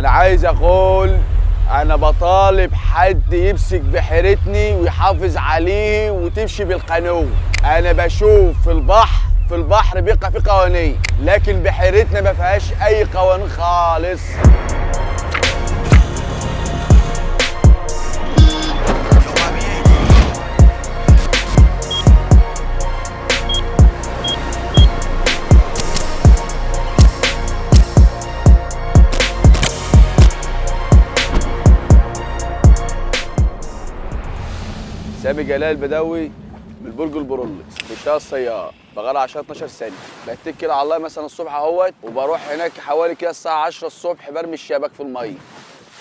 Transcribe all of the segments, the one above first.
انا عايز اقول انا بطالب حد يمسك بحيرتني ويحافظ عليه وتمشي بالقانون. انا بشوف في البحر بيبقى في قوانين، لكن بحيرتنا ما فيهاش اي قوانين خالص. سامي جلال البدوي من برج البرولكس في شارع السيار، بقالي 12 سنه. بتكل كده على الله مثلا الصبح اهوت، وبروح هناك حوالي كده الساعه 10 الصبح برمي الشبك في الميه،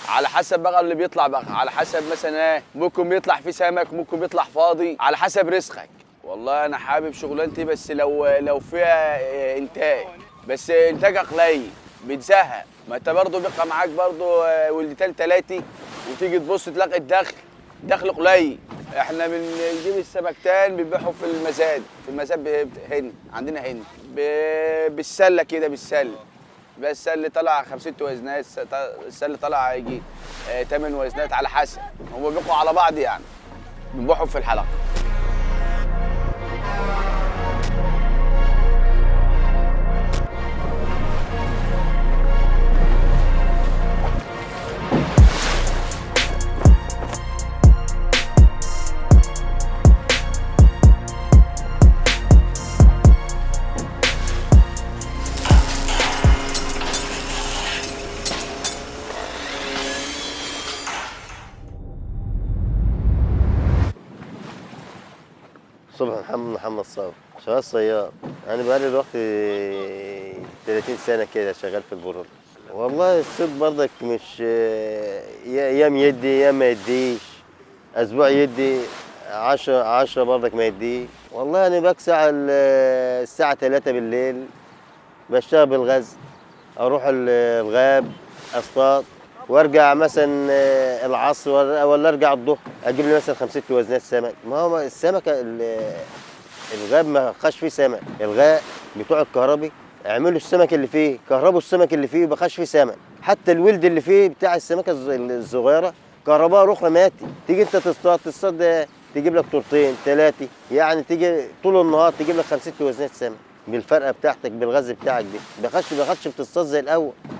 على حسب بقى اللي بيطلع بقى، على حسب مثلا ممكن بيطلع فيه سمك، ممكن بيطلع فاضي، على حسب رزقك. والله انا حابب شغلانتي، بس لو فيها انتاج، بس انتاجها قليل بتزهق. ما انت برضه بيبقى معاك برضه ولدتين تلاتي، وتيجي تبص تلاقي دخل قليل. احنا بنجيب السمكتين بنبيعهم في المزاد هنا عندنا هنا بالسله كده، بالسله. بس السله طلع 5 وزنات، السله طلع يجي 8 وزنات على حسب، هم بيبقوا على بعض يعني، بنبيعهم في الحلقه. صبحي محمد صابر، شغال صياد. أنا بقالي دلوقتي 30 سنة كده شغال في البرول. والله الصيد برضك مش أيام يدي أيام ما يديش، أسبوع يدي 10 برضك ما يديش. والله أنا بكسع الساعة 3 بالليل، بشتغل بالغزل، أروح الغاب أصطاد، وارجع مثلا العصر ولا ارجع الظهر، اجيب لي مثلا 5 وزنات سمك. ما هو السمكه الغاب ما خش فيه سمك، الغاء بتوع الكهربي اعملوا السمك اللي فيه، كهربوا السمك اللي فيه ما خش فيه سمك. حتى الولد اللي فيه بتاع السمكه الصغيره كهرباء اخرى ماتي. تيجي انت تصطاد تجيب لك طورتين 3، يعني تيجي طول النهار تجيب لك 5 وزنات سمك بالفرقه بتاعتك بالغاز بتاعك دي. ما خدش بتصطاد زي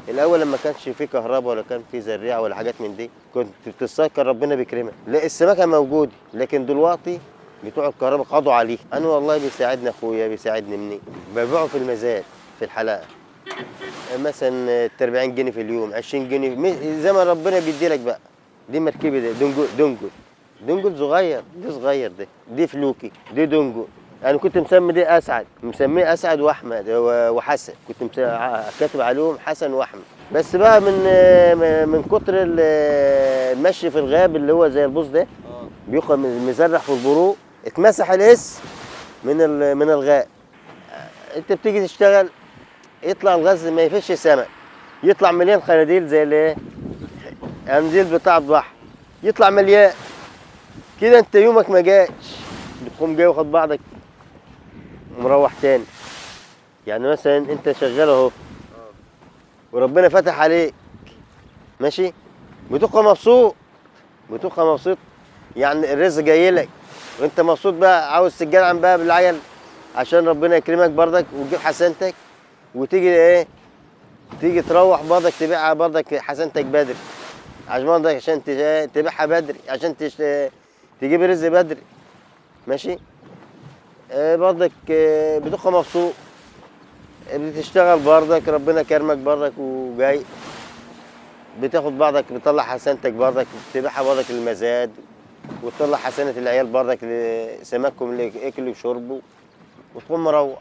الاول لما كانش فيه كهرباء ولا كان فيه زريعه ولا حاجات من دي، كنت بتصطاد كان ربنا بيكرمك. لا السمكه موجوده، لكن دلوقتي بتوع الكهرباء قضوا عليه. انا والله بيساعدني اخويا، بيساعدني مني، ببيعه في المزاد في الحلقه مثلا 40 جنيه في اليوم، 20 جنيه زي ما ربنا بيدي لك بقى. دي مركبه ده دنجل صغير، دي صغير، دي فلوكي، دي دنجل. انا كنت مسمي دي اسعد، مسميه اسعد واحمد وحسن، كنت كاتب عليهم حسن واحمد. بس بقى من كتر المشي في الغاب اللي هو زي البوص ده، بيبقى مزرح في البروق، اتمسح الاسم من الغاء. انت بتيجي تشتغل يطلع الغاز ما يفش سمك، يطلع مليان خناديل زي الايه؟ قنديل بتاع البحر، يطلع مليان كده. انت يومك ما جاش، بتقوم جاي واخد بعضك مروح تاني. يعني مثلا انت شغال اهو وربنا فتح عليك ماشي، بتبقى مبسوط، يعني الرزق جاي لك وانت مبسوط بقى، عاوز تتجدعن بقى بالعيال عشان ربنا يكرمك برضك وتجيب حسنتك، وتيجي ايه، تيجي تروح برضك تبيعها برضك حسنتك بدري، عشان برضك عشان تبيعها بدري، عشان تجيب رزق بدري ماشي. برضك بتبقى مبسوط، بتشتغل برضك ربنا كرمك برضك وجاي بتاخد بعضك، بتطلع حسنتك برضك، تبيعها برضك للمزاد، وتطلع حسنة العيال برضك لسمكهم اللي اكلوا وشربوا، وتقوم مروح.